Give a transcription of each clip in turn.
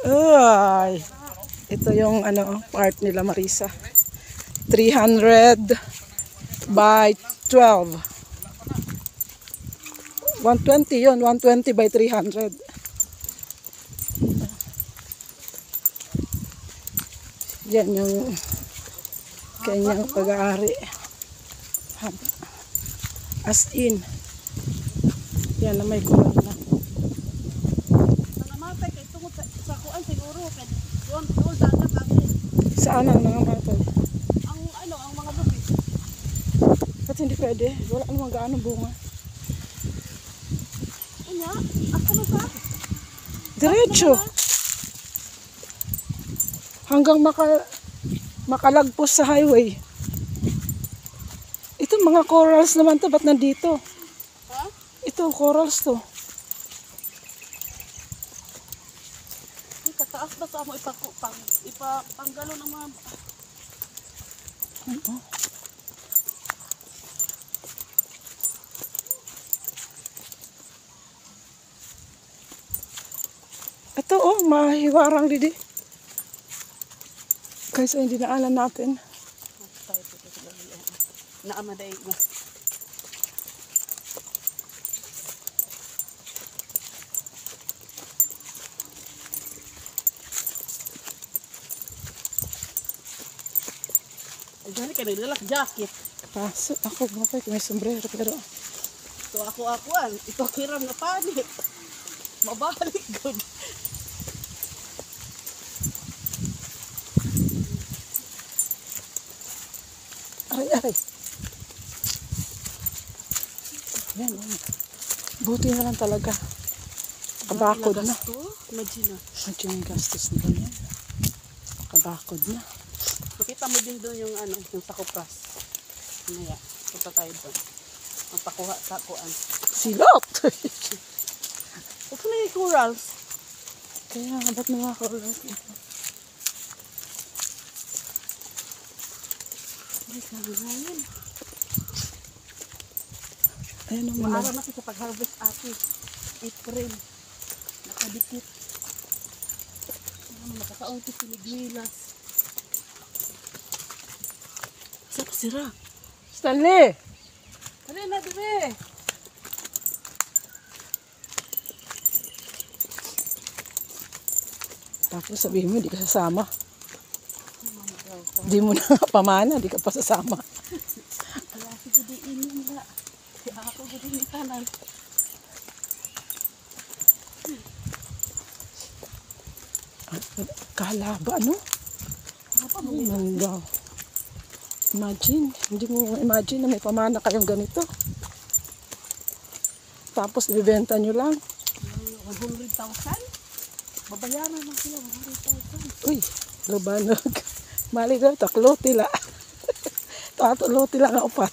Ay, ito yung ano, part nila Marisa. 300 by 12. 120 yun, 120 by 300. Yan yung kanyang pag-aari. As in. Yan na may kulang na. Saan ang nangamatay? Ang mga lubi. Ba't hindi pwede? Wala namang gaano bunga. Ano? Ako na ba? Diretso. Hanggang makalagpos sa highway. Ito mga corals naman to. Ba't nandito? Ha? Ito, corals to. Kataas ba sa mo ipapanggalo ng mga... Ito oh, mahiwarang didi. Kaysa hindi naalan natin. Naamaday mo. Dali ka naglalak jacket. Paso, ako mapay may sombrero pero So ako-akuan. Ito hiram na panit. Mabalik good. aray. Yan, yan. Buti na lang talaga. Kabakod na. Imagine na. Medyo yung gastos na yan. Kabakod na. Makita mo din doon yung yung sakopras. Ano ya? Punta tayo doon. Magpakuha sa kuan. Silot! Ito na yung corals. Kaya nga, ba't mga corals ito? Ay, sabi nga yun. Ayun ang Maaraw mga. natin sa pag-harvest ate. April. Nakadikit. Nakakaunti sinigwilas. Saka sira. Stanley! Dali na, dali. Tapos sabihin mo, di ka sasama. Di mo na pamana, di ka pa sasama. Kaya sige di inom na. Kaya ako gudin ni tanan. Kalaba, ano? Ay, mangga. Imagine, hindi mo imagine na may pamana kayong ganito. Tapos ibibenta nyo lang. 100,000? Babayaran lang sila 100,000. Uy, lubanog. Mali daw, taklo tila. Tatlo tila nga upat.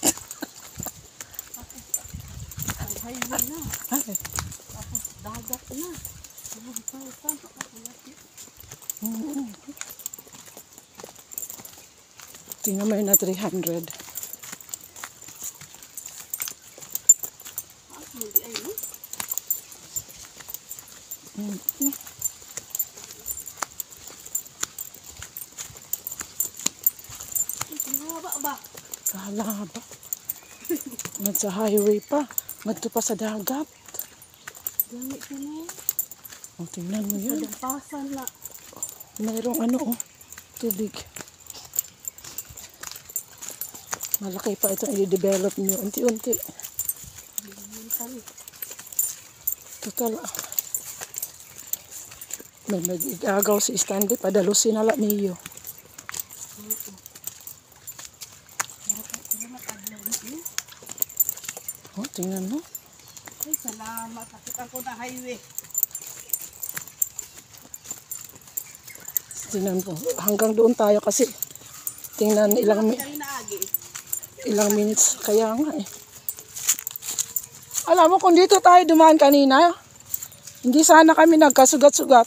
Ang highway na. Ay, Tapos dagat na. 100,000. tingnan mo yun na 300. Hindi ay no? Haba ba? Kalaba. Ngat sa highway pa. Ngat pa sa dagat. Gamit ka na. O, tingnan mo yun. Padampasan na. Mayroong ano, oh, tubig. Malaki pa itong i-develop nyo. Unti-unti. Total. May mag-igagaw si Stanley. Padalusin na lang niyo. Oh, tingnan mo. Ay, salamat. Nakita ko na highway. Tingnan mo. Hanggang doon tayo kasi. Tingnan ilang minutes. Kaya nga eh. Alam mo, kung dito tayo dumaan kanina, hindi sana kami nagkasugat-sugat.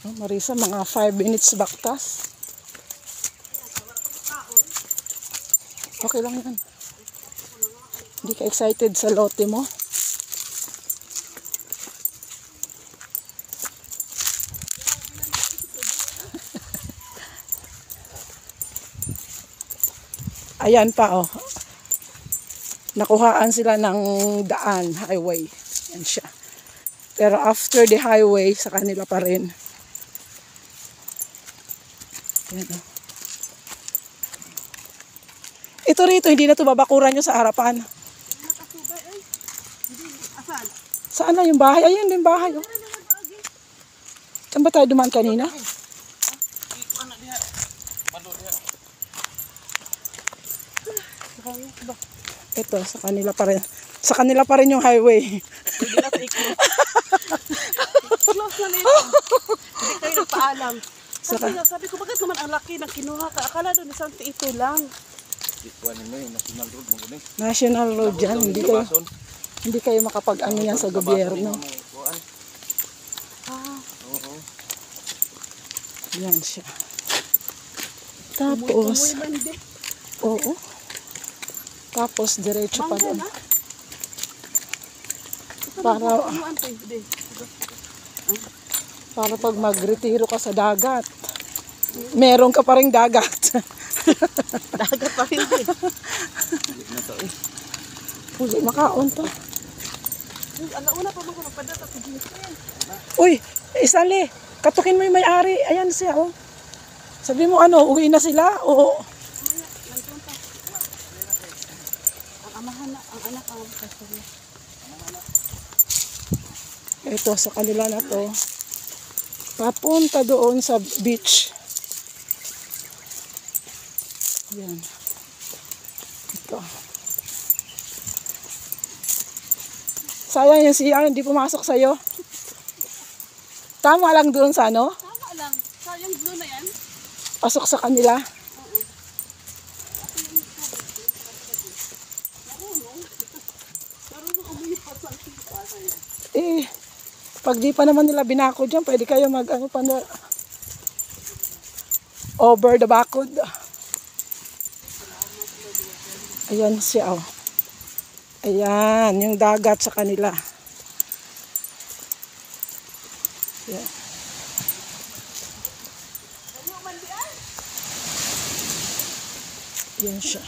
Oh, Marisa, mga 5 minutes baktas. Okay lang yan. Hindi ka excited sa lote mo? Ayan pa oh. Nakuhaan sila ng daan, highway. Yan siya. Pero after the highway, sa kanila pa rin. Yan oh. Ito rito, hindi na ito babakuran nyo sa harapan. Saan na yung bahay? Ayun yung bahay. Oh. Saan ba tayo dumaan kanina? Ito, sa kanila pa rin. Sa kanila pa rin yung highway. Hindi na i-close. Close na nito. Hindi kayo nagpaalam. Sabi ko, bakit naman ang laki ng kinuha ka? Akala doon isang ito lang. National road yan. Hindi kayo makapag-ano yan sa gobyerno. Yan siya. Tapos, oo. Tapos, diretso pa doon. Para pag magretiro ka sa dagat, meron ka pa ring dagat. Dagat pa rin din. Huli, makaon to. Alauna pa mga magpadata sa Jinsen. Uy, isali. Katukin mo yung may-ari. Ayan siya, oh. Sabi mo, ano, uwi na sila? Oo. Ang amahan na, ang anak ang kasama. Ito, sa kanila na to. Papunta doon sa beach. Ayan. Ito. Sayang yung siya, hindi pumasok sa'yo. Tama lang doon sa ano? Tama lang. Sayang blue na yan. Pasok sa kanila. Eh, pag di pa naman nila binakod dyan, pwede kayo mag ano pa na over the bakod. Ayan siya, oh. Ayan, yung dagat sa kanila. Ayan. Ayan siya.